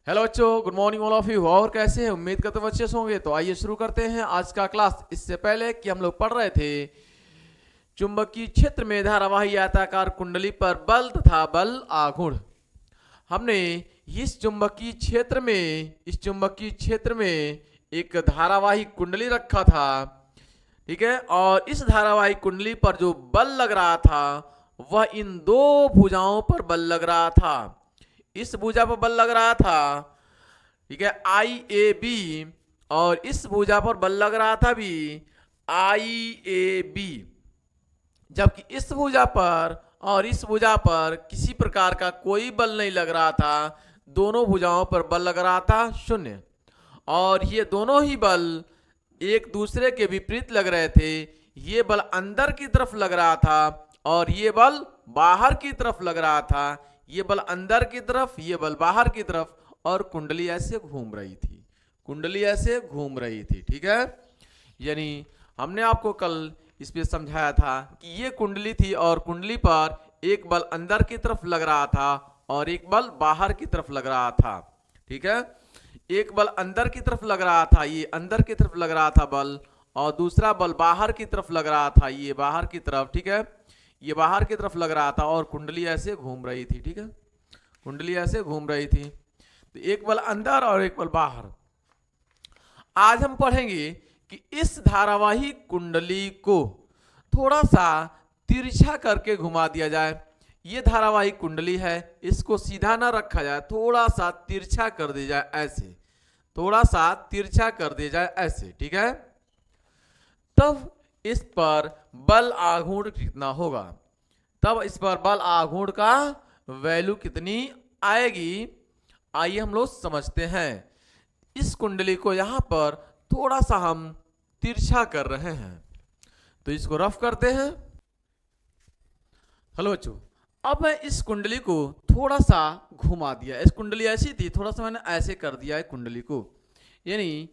Hello बच्चों, good morning all of you. और कैसे हैं? उम्मीद करते हैं अच्छे से होंगे। तो आइए शुरू करते हैं आज का क्लास। इससे पहले कि हम लोग पढ़ रहे थे चुंबकीय क्षेत्र में धारावाही आयताकार कुंडली पर बल तथा बल आघूर्ण। हमने इस चुंबकीय क्षेत्र में एक धारावाही कुंडली रखा था, ठीक है। और इस धारावाही कुंडली पर जो बल लग रहा था वह इन दो भुजाओं पर बल लग रहा था। इस भुजा पर बल लग रहा था, ठीक है, आई ए बी, और इस भुजा पर बल लग रहा था भी आई ए बी। जबकि इस भुजा पर और इस भुजा पर किसी प्रकार का कोई बल नहीं लग रहा था। दोनों भुजाओं पर बल लग रहा था 0। और ये दोनों ही बल एक दूसरे के विपरीत लग रहे थे। ये बल अंदर की तरफ लग रहा था और ये बल बाहर की तरफ लग रहा था। ये बल अंदर की तरफ, ये बल बाहर की तरफ, और कुंडली ऐसे घूम रही थी। कुंडली ऐसे घूम रही थी, ठीक है। यानी हमने आपको कल इस पे समझाया था कि ये कुंडली थी और कुंडली पर एक बल अंदर की तरफ लग रहा था और एक बल बाहर की तरफ लग रहा था, ठीक है। एक बल अंदर की तरफ लग रहा था, ये अंदर की तरफ लग रहा था बल, और दूसरा बल बाहर की तरफ लग रहा था, ये बाहर की तरफ, ठीक है। ये बाहर की तरफ लग रहा था और कुंडली ऐसे घूम रही थी, ठीक है। कुंडली ऐसे घूम रही थी, तो एक बल अंदर और एक बल बाहर। आज हम पढ़ेंगे कि इस धारावाही कुंडली को थोड़ा सा तिरछा करके घुमा दिया जाए। ये धारावाही कुंडली है, इसको सीधा ना रखा जाए, थोड़ा सा तिरछा कर दिया जाए ऐसे, थोड़ा सा तिरछा कर दिया जाए ऐसे, ठीक है। तब इस पर बल आघूर्ण कितना होगा, तब इस पर बल आघूर्ण का वैल्यू कितनी आएगी, आइए हम लोग समझते हैं। इस कुंडली को यहां पर थोड़ा सा हम तिरछा कर रहे हैं, तो इसको रफ करते हैं। हेलो बच्चों, अब मैं इस कुंडली को थोड़ा सा घुमा दिया। इस कुंडली ऐसी थी, थोड़ा सा मैंने ऐसे कर दिया है कुंडली को। यानी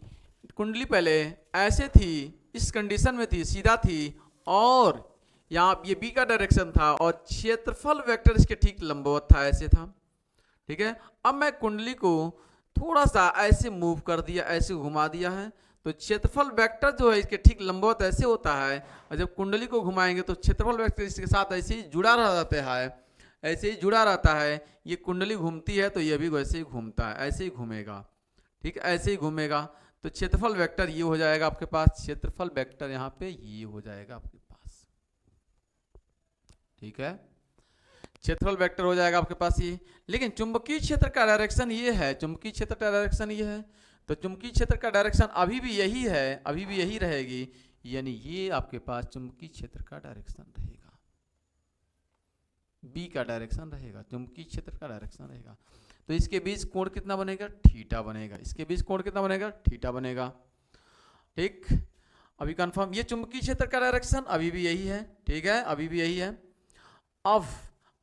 कुंडली पहले ऐसे थी, इस कंडीशन में थी, सीधा थी, और यहाँ ये बी का डायरेक्शन था और क्षेत्रफल वेक्टर इसके ठीक लंबवत था, ऐसे था, ठीक है। अब मैं कुंडली को थोड़ा सा ऐसे मूव कर दिया, ऐसे घुमा दिया है, तो क्षेत्रफल वेक्टर जो है इसके ठीक लंबवत ऐसे होता है। और जब कुंडली को घुमाएंगे तो क्षेत्रफल वेक्टर इसके साथ ऐसे ही जुड़ा रहता है, ऐसे ही जुड़ा रहता है। ये कुंडली घूमती है तो ये भी वैसे ही घूमता है, ऐसे ही घूमेगा, ठीक है, ऐसे ही घूमेगा। तो क्षेत्रफल वेक्टर ये हो जाएगा आपके पास, क्षेत्रफल वेक्टर यहाँ पे ये हो जाएगा आपके पास, ठीक है। क्षेत्रफल वेक्टर हो जाएगा आपके पास ये। लेकिन चुंबकीय क्षेत्र का डायरेक्शन ये है, चुंबकीय क्षेत्र का डायरेक्शन ये है, तो चुंबकीय क्षेत्र का डायरेक्शन अभी भी यही है, अभी भी यही रहेगी। यानी ये आपके पास चुंबकीय क्षेत्र का डायरेक्शन रहेगा, बी का डायरेक्शन रहेगा, चुंबकीय क्षेत्र का डायरेक्शन रहेगा। तो इसके बीच कोण कितना बनेगा, थीटा बनेगा। इसके बीच कोण कितना बनेगा, थीटा बनेगा, ठीक। अभी कंफर्म, ये चुंबकीय क्षेत्र का डायरेक्शन अभी भी यही है, ठीक है, अभी भी यही है। अब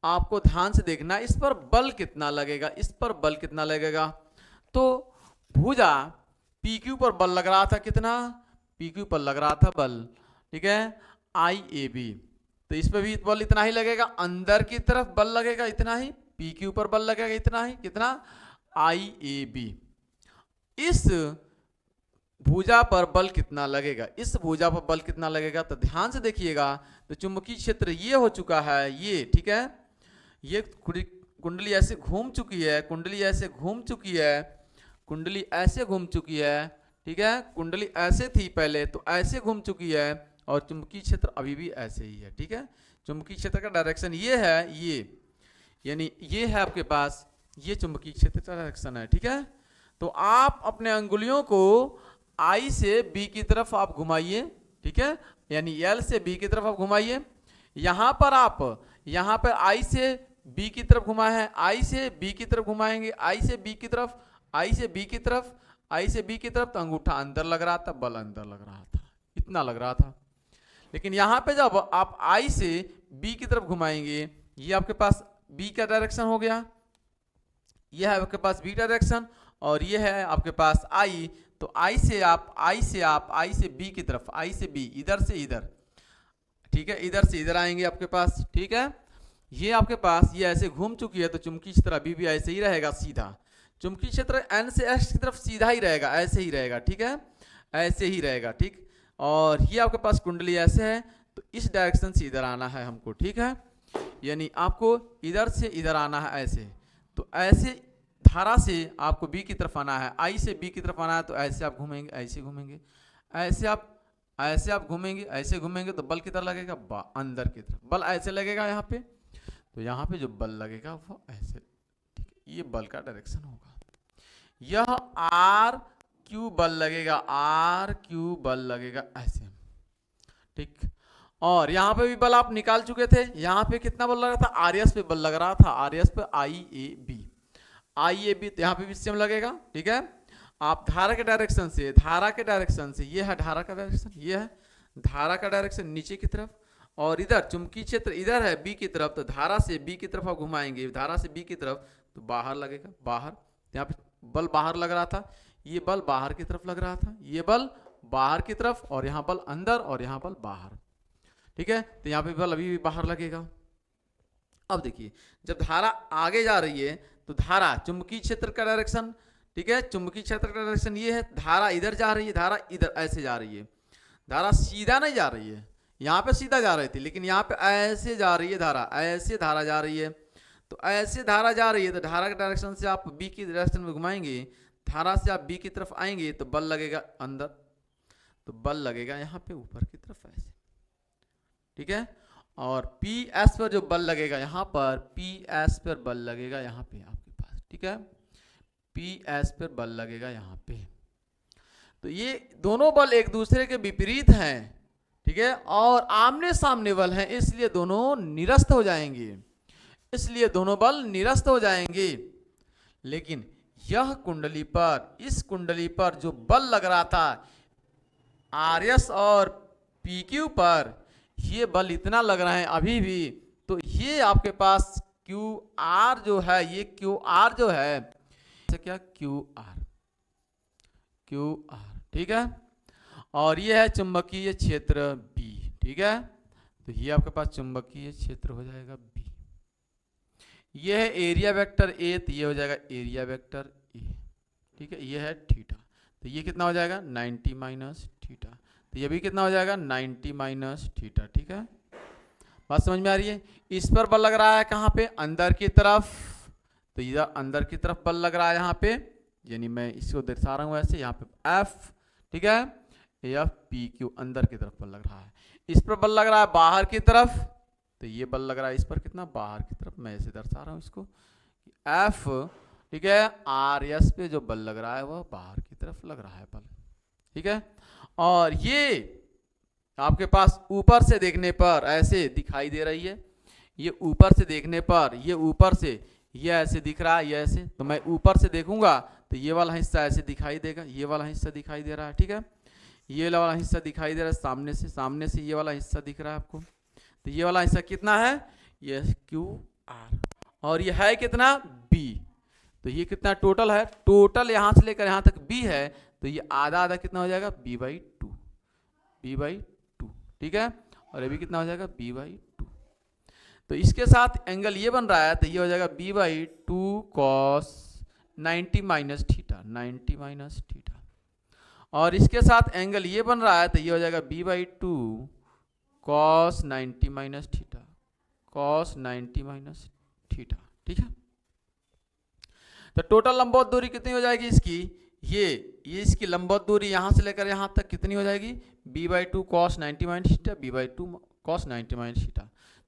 आपको ध्यान से देखना, इस पर बल कितना लगेगा, इस पर बल कितना लगेगा। तो भुजा PQ पर बल लग रहा था, कितना, PQ पर लग रहा था बल, ठीक है, IAB। तो इस पर भी बल इतना ही लगेगा, अंदर की तरफ बल लगेगा इतना ही, PQ पर बल लगेगा इतना ही, कितना, IAB। इस भुजा पर बल कितना लगेगा, इस भुजा पर बल कितना लगेगा, तो ध्यान से देखिएगा। तो चुंबकीय क्षेत्र ये हो चुका है, ये, ठीक है। ये कुंडली ऐसे घूम चुकी है, कुंडली ऐसे घूम चुकी है, कुंडली ऐसे घूम चुकी है, ठीक है। कुंडली ऐसे थी पहले, तो ऐसे घूम चुकी है, और चुंबकीय क्षेत्र अभी भी ऐसे ही है, ठीक है। चुंबकीय क्षेत्र का डायरेक्शन ये है, ये, यानी ये है आपके पास, ये चुंबकीय क्षेत्र का डायरेक्शन है, ठीक है। तो आप अपने अंगुलियों को I से B की तरफ आप घुमाइए, ठीक है, यानी L से B की तरफ आप घुमाइए। यहां पर आप, यहां पर I से B की तरफ घुमाए हैं, I से B की तरफ घुमाएंगे, I से B की तरफ, I से B की तरफ, I से B की तरफ, तो अंगूठा अंदर लग रहा था, बल अंदर लग रहा था, इतना लग रहा था। लेकिन यहां पे जब आप I से B की तरफ घुमाएंगे, ये आपके पास B का डायरेक्शन हो गया, यह है आपके पास B डायरेक्शन, और ये है आपके पास I। तो I से B की तरफ, I से B, इधर से इधर, ठीक है, इधर से इधर आएंगे आपके पास, ठीक है। ये आपके पास ये ऐसे घूम चुकी है, तो चुंबकीय क्षेत्र अभी भी ऐसे ही रहेगा सीधा। चुंबकीय क्षेत्र N से S की तरफ सीधा ही रहेगा, ऐसे ही रहेगा, ठीक है, ऐसे ही रहेगा, ठीक। और ये आपके पास कुंडली ऐसे है, तो इस डायरेक्शन से इधर आना है हमको, ठीक है, यानी आपको इधर से इधर आना है ऐसे। तो ऐसे धारा से आपको B की तरफ आना है, I से B की तरफ आना है, तो ऐसे आप घूमेंगे, ऐसे घूमेंगे, ऐसे आप घूमेंगे, ऐसे घूमेंगे, तो बल किधर लगेगा, अंदर की तरफ बल ऐसे लगेगा यहाँ पे। तो यहाँ पे जो बल लगेगा वो ऐसे, ठीक है, ये बल का डायरेक्शन होगा। यह आर क्यू बल लगेगा, आर क्यू बल लगेगा ऐसे, ठीक। और यहाँ पे भी बल आप निकाल चुके थे, यहाँ पे कितना बल लग रहा था, आर एस पे बल लग रहा था, आर एस पे आई ए बी, तो यहाँ पे भी सेम लगेगा, ठीक है। आप धारा के डायरेक्शन से, ये है धारा का डायरेक्शन, ये है धारा का डायरेक्शन नीचे की तरफ, और इधर चुंबकीय क्षेत्र इधर है बी की तरफ, तो धारा से बी की तरफ आप घुमाएंगे, धारा से बी की तरफ, तो बाहर लगेगा, बाहर। यहाँ पे बल बाहर लग रहा था, ये बल बाहर की तरफ लग रहा था, ये बल बाहर की तरफ, और यहाँ बल अंदर, और यहाँ बल बाहर, ठीक है। तो यहाँ पे बल अभी भी बाहर लगेगा। अब देखिए, जब धारा आगे जा रही है, तो धारा चुंबकीय क्षेत्र का डायरेक्शन, ठीक है, चुंबकीय क्षेत्र का डायरेक्शन ये है, धारा इधर जा रही है, धारा इधर ऐसे जा रही है, धारा सीधा नहीं जा रही है, यहाँ पे सीधा जा रही थी, लेकिन यहाँ पे ऐसे जा रही है धारा, ऐसे धारा जा रही है। तो ऐसे धारा जा रही है, तो धारा के डायरेक्शन से आप बी की डायरेक्शन में घुमाएंगे, धारा से आप बी की तरफ आएंगे, तो बल लगेगा अंदर, तो बल लगेगा यहाँ पे ऊपर की तरफ ऐसे, ठीक है। और पी एस पर जो बल लगेगा यहाँ पर, पी एस पर बल लगेगा यहाँ पे आपके पास, ठीक है, पी एस पर बल लगेगा यहाँ पे। तो ये दोनों बल एक दूसरे के विपरीत हैं, ठीक है, और आमने सामने बल हैं, इसलिए दोनों निरस्त हो जाएंगे, इसलिए दोनों बल निरस्त हो जाएंगे। लेकिन यह कुंडली पर, इस कुंडली पर जो बल लग रहा था आर एस और पी क्यू पर, ये बल इतना लग रहा है अभी भी, तो ये आपके पास क्यू आर जो है, ये क्यू आर जो है, क्या क्यू आर, ठीक है। और ये है चुंबकीय क्षेत्र बी, ठीक है, तो ये आपके पास चुंबकीय क्षेत्र हो जाएगा बी। ये है एरिया वेक्टर ए, तो ये हो जाएगा एरिया वेक्टर ए, ठीक है, ये है थीटा, तो ये कितना हो जाएगा 90 माइनस थीटा, तो ये भी कितना हो जाएगा 90 माइनस थीटा, ठीक है। बात समझ में आ रही है। इस पर बल लग रहा है कहाँ पे, अंदर की तरफ, तो इधर अंदर की तरफ बल लग रहा है यहाँ पे, यानी मैं इसको दर्शा रहा हूँ ऐसे, यहाँ पे एफ, ठीक है, एफ पी क्यू अंदर की तरफ बल लग रहा है। इस पर बल लग रहा है बाहर की तरफ, तो ये बल लग रहा है इस पर कितना, बाहर की तरफ, मैं ऐसे दर्शा रहा हूँ इसको एफ, ठीक है, आर एस पे जो बल लग रहा है वह बाहर की तरफ लग रहा है बल, ठीक है। और ये आपके पास ऊपर से देखने पर ऐसे दिखाई दे रही है, ये ऊपर से देखने पर, ये ऊपर से ये ऐसे दिख रहा है, ये ऐसे, तो मैं ऊपर से देखूंगा तो ये वाला हिस्सा ऐसे दिखाई देगा, ये वाला हिस्सा दिखाई दे रहा है, ठीक है, ये वाला हिस्सा दिखाई दे रहा है सामने से ये वाला हिस्सा दिख रहा है आपको, तो ये वाला हिस्सा कितना है, ये क्यू आर, और ये है कितना बी, तो ये कितना टोटल है, टोटल यहाँ से लेकर यहाँ तक बी है, तो ये आधा आधा कितना हो जाएगा बी बाई टू, ठीक है, और ये भी कितना हो जाएगा बी बाई टू। तो इसके साथ एंगल ये बन रहा है, तो ये हो जाएगा B by two cos 90 minus theta, 90 minus theta, और इसके साथ एंगल ये बन रहा है, तो ये हो जाएगा B by two cos 90 minus theta, cos 90 minus theta, ठीक है। तो टोटल लंबवत दूरी कितनी हो जाएगी इसकी, ये इसकी लंबवत दूरी यहाँ से लेकर यहाँ तक कितनी हो जाएगी, B by two cos 90 minus theta, B by two cos 90 minus theta,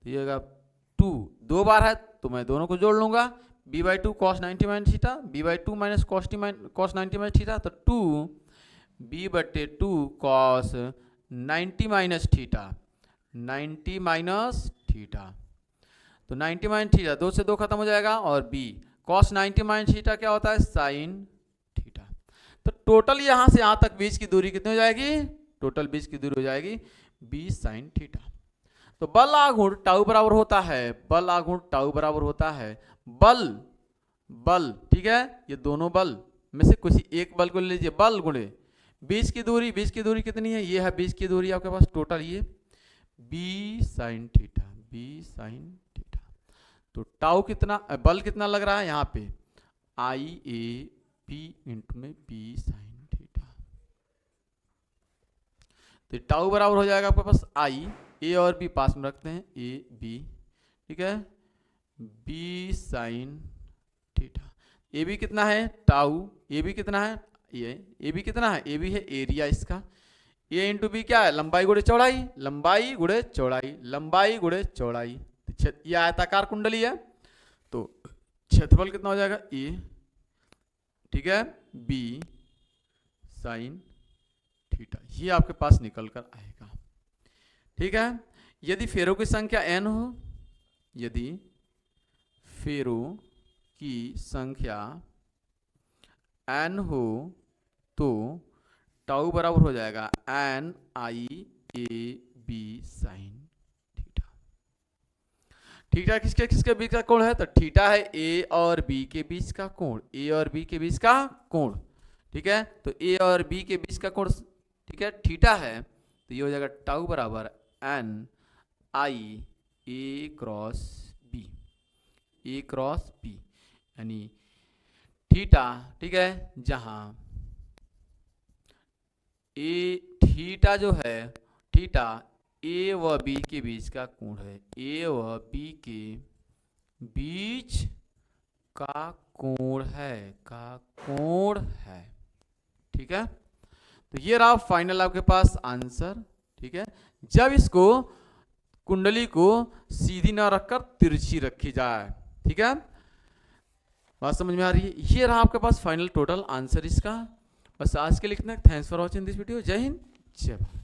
तो ये होगा 2 दो बार है, तो मैं दोनों को जोड़ लूंगा, B by two cos 90 minus theta, B by two minus cos 90 minus theta, तो 2 बी बटे 2 cos 90 minus theta, 90 minus theta, तो 90 माइनस थीटा 2 से 2 खत्म हो जाएगा, और बी कॉस 90 माइनस थीटा क्या होता है साइन थीटा। तो टोटल यहाँ से यहाँ तक बीच की दूरी कितनी हो जाएगी, टोटल बीच की दूरी हो जाएगी 20 साइन थीटा। तो बल आघूर्ण टाउ बराबर होता है, बल आघूर्ण टाउ बराबर होता है बल, ठीक है, ये दोनों बल में से कुछ एक बल को ले लीजिए, बल गुणे बीच की दूरी कितनी है, ये है बीच की दूरी आपके पास टोटल, ये B sine theta, B sine theta. तो टाउ कितना, बल कितना लग रहा है यहाँ पे, आई ए बी इंटू में बी साइन थीटा। तो टाउ बराबर हो जाएगा आपके पास आई, ए और बी पास में रखते हैं, ए बी, ठीक है, B sine theta. A B कितना है टाउ, ए बी कितना है, ए बी कितना है, ए बी है एरिया इसका, ए इंटू बी क्या है लंबाई गुणे चौड़ाई, लंबाई गुणे चौड़ाई, लंबाई गुणे चौड़ाई। ये आयताकार कुंडली है तो क्षेत्रफल कितना हो जाएगा ए, ठीक है, बी साइन थीटा, ये आपके पास निकल कर आएगा। ठीक है, यदि फेरों की संख्या n हो, यदि फेरों की संख्या n हो तो टाउ बराबर हो जाएगा n I A B sine theta. Theta किसके किसके बीच का कोण है, तो थीटा है ए और बी के बीच का कोण, ए और बी के बीच का कोण। ठीक है, तो ए और बी के बीच का कोण, ठीक है, थीटा है, तो ये हो जाएगा टाउ बराबर n I A cross B, A cross B, यानी थीटा, ठीक है, जहां ए थीटा जो है, थीटा ए व बी के बीच का कोण है, ए व बी के बीच का कोण है, का कोण है। ठीक है, तो ये रहा फाइनल आपके पास आंसर। ठीक है, जब इसको कुंडली को सीधी ना रखकर तिरछी रखी जाए। ठीक है, बात समझ में आ रही है। ये रहा आपके पास फाइनल टोटल आंसर इसका। बस आज के लिए इतना। Thanks for watching this video. जय हिंद, जय भारत।